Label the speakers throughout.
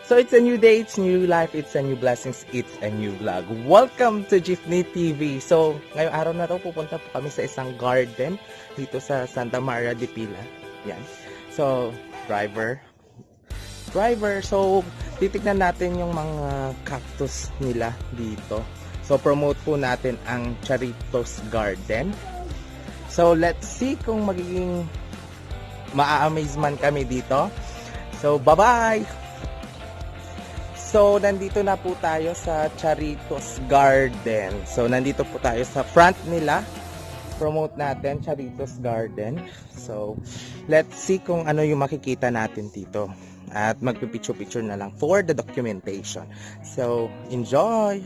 Speaker 1: So it's a new day, it's new life, it's a new blessings, it's a new vlog. Welcome to Jeepney TV. So ngayong araw na to pupunta po kami sa isang garden dito sa Santa Maria de Pila. Yan. So driver. So titignan natin yung mga cactus nila dito. So promote po natin ang Charitos Garden. So let's see kung magiging maa-amaze man kami dito. So bye-bye! So, nandito na po tayo sa Charitos Garden. So, nandito po tayo sa front nila. Promote natin, Charitos Garden. So, let's see kung ano yung makikita natin dito. At magpipicture-picture na lang for the documentation. So, enjoy!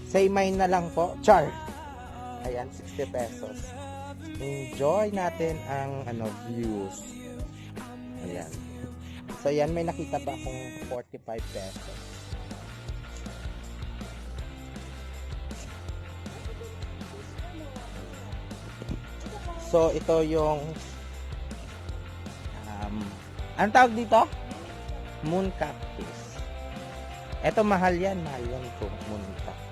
Speaker 1: Say mine na lang po. Char. Ayan, 60 pesos. Enjoy natin ang views. Ayan. So yan, may nakita pa akong 45 pesos. So ito yung Ang tawag dito? Moon cactus. Eto mahal yan ito, moon cactus.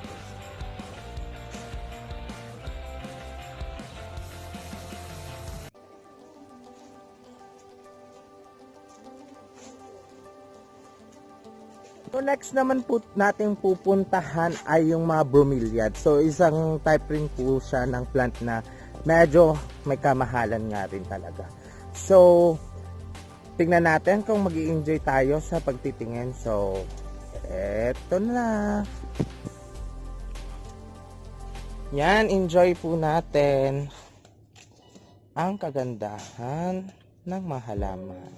Speaker 1: So next naman po natin pupuntahan ay yung mga bromeliad. So isang type rin po siya ng plant na medyo may kamahalan nga rin talaga. So tingnan natin kung mag-i-enjoy tayo sa pagtitingin. So eto na. Yan, enjoy po natin ang kagandahan ng mahalaman.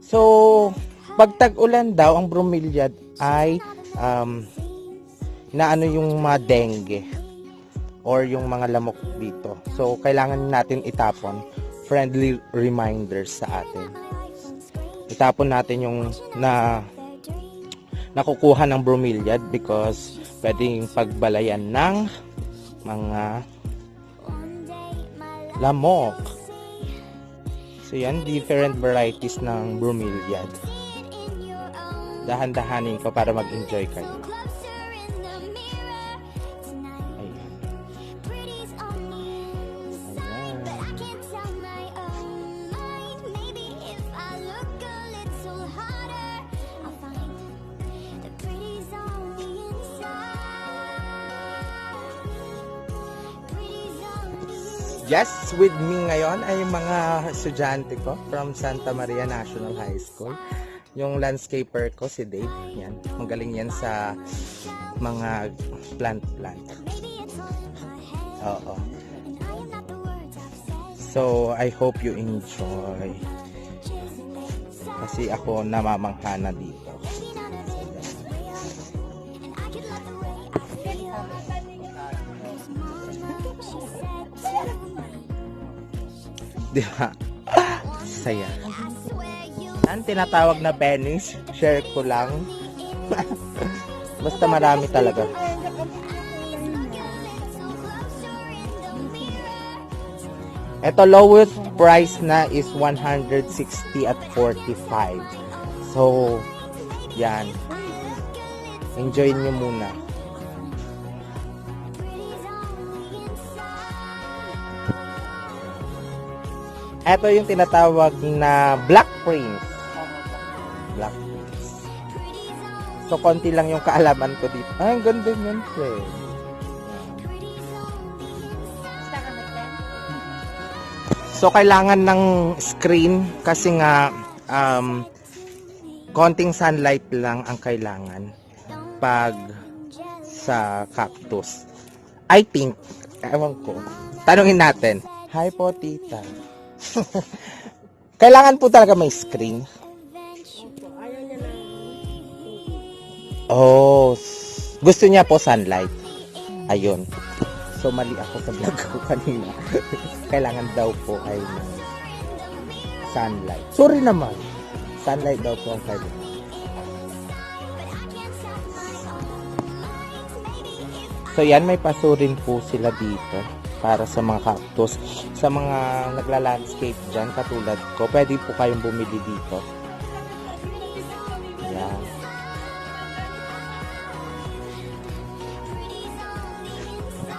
Speaker 1: So, pag tag-ulan daw, ang bromeliad ay naano yung mga dengue or yung mga lamok dito. So, kailangan natin itapon. Friendly reminders sa atin. Itapon natin yung nakukuha ng bromeliad because pwedeng pagbalayan ng mga lamok. So yan, different varieties ng bromeliad. Dahan-dahanin ko para mag-enjoy kayo. Ayan. Yes, with me ngayon ay mga estudyante ko from Santa Maria National High School. Yung landscaper ko si Dave, yan. Magaling yan sa mga plant. Oo. So, I hope you enjoy. Kasi ako namamangha na dito. Diba? Saya. Ang tinatawag na Venice, share ko lang. Basta marami talaga. Ito lowest price na is 160 at 45. So, yan. Enjoy nyo muna. Ito yung tinatawag na Black Prince. Black Prince. So, konti lang yung kaalaman ko dito. Ay, ang ganda yun, friend. So, kailangan ng screen kasi nga konting sunlight lang ang kailangan pag sa cactus. I think, ewan ko. Tanungin natin. Hi po, tita. Kailangan po talaga may screen. Oh, gusto niya po sunlight. Ayun. So mali ako sa vlog ko kanina. Kailangan daw po ay sunlight. Sorry naman. Sunlight daw po ang kailangan. So yan, may paso rin po sila dito para sa mga cactus. Sa mga nagla-landscape dyan, katulad ko, pwede po kayong bumili dito. Ayan.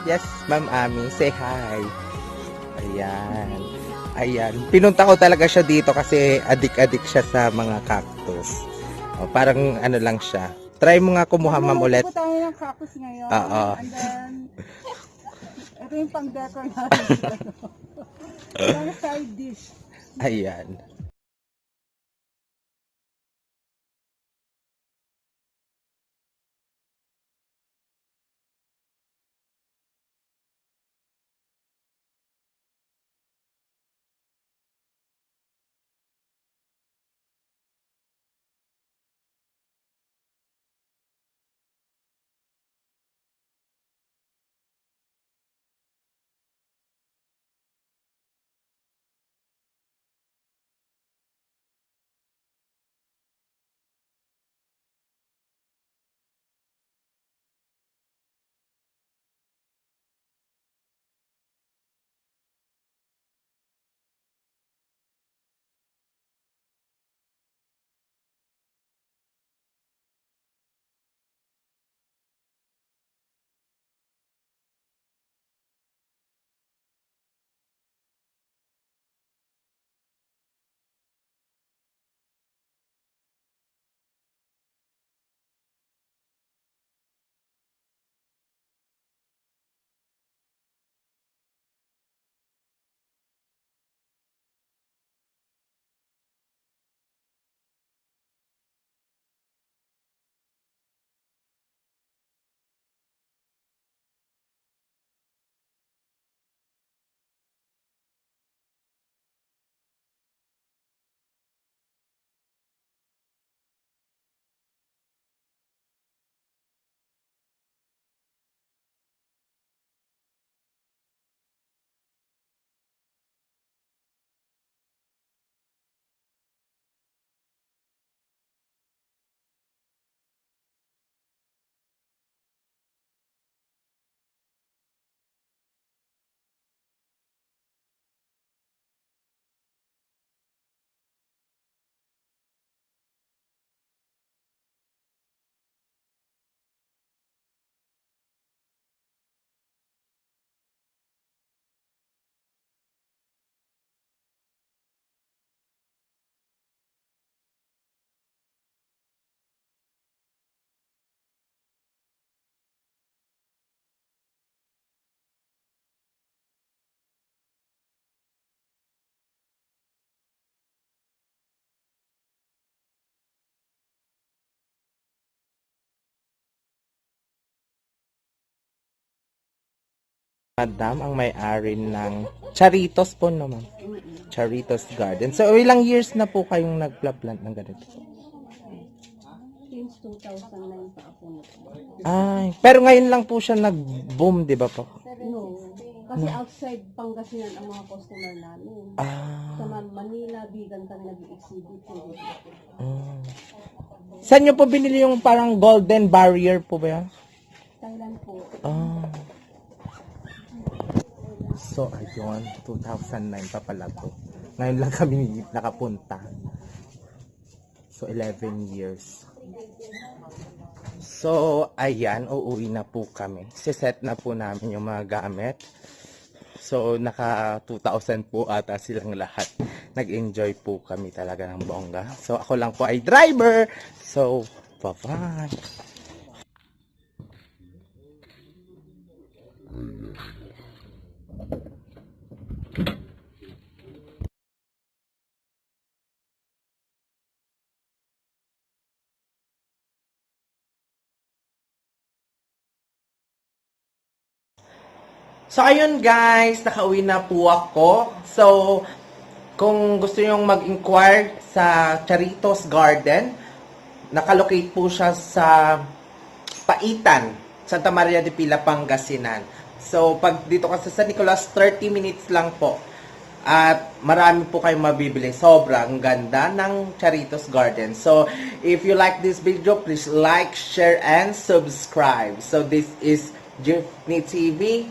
Speaker 1: Yes, Ma'am Ami, say hi. Ayan. Ayan. Pinunta ko talaga siya dito kasi adik-adik siya sa mga cactus. O, parang ano lang siya. Try mo nga kumuha, Ma'am, ulit.
Speaker 2: Ano tayo ng cactus ngayon?
Speaker 1: Oo.
Speaker 2: And then, ito yung pang-decor natin. Pang side dish.
Speaker 1: Ayan. Madam ang may-ari ng Charitos po naman. Charitos Garden. So, ilang years na po kayong nagpla-plant ng ganito?
Speaker 2: Since 2009 pa ako nito.
Speaker 1: Ay, pero ngayon lang po siya nag-boom, di ba po?
Speaker 2: No. Kasi outside Pangasinan ang mga customer namin. Sa Manila, Bigan kami nag-exhibit.
Speaker 1: Saan nyo po binili yung parang golden barrier po ba yan?
Speaker 2: Thailand po.
Speaker 1: So, ayun, 2009 pa pala to. Ngayon lang kami nakapunta. So, 11 years. So, ayan, uuwi na po kami. Siset na po namin yung mga gamit. So, naka 2,000 po ata silang lahat. Nag-enjoy po kami talaga ng bongga. So, ako lang po ay driver. So, bye-bye. So, ayun guys, nakauwi na po ako. So, kung gusto nyong mag-inquire sa Charitos Garden, nakalocate po siya sa Paitan, Santa Maria de Pila, Pangasinan. So, pag dito ka sa San Nicolas, 30 minutes lang po. At marami po kayong mabibili. Sobrang ganda ng Charitos Garden. So, if you like this video, please like, share, and subscribe. So, this is Jeepney TV.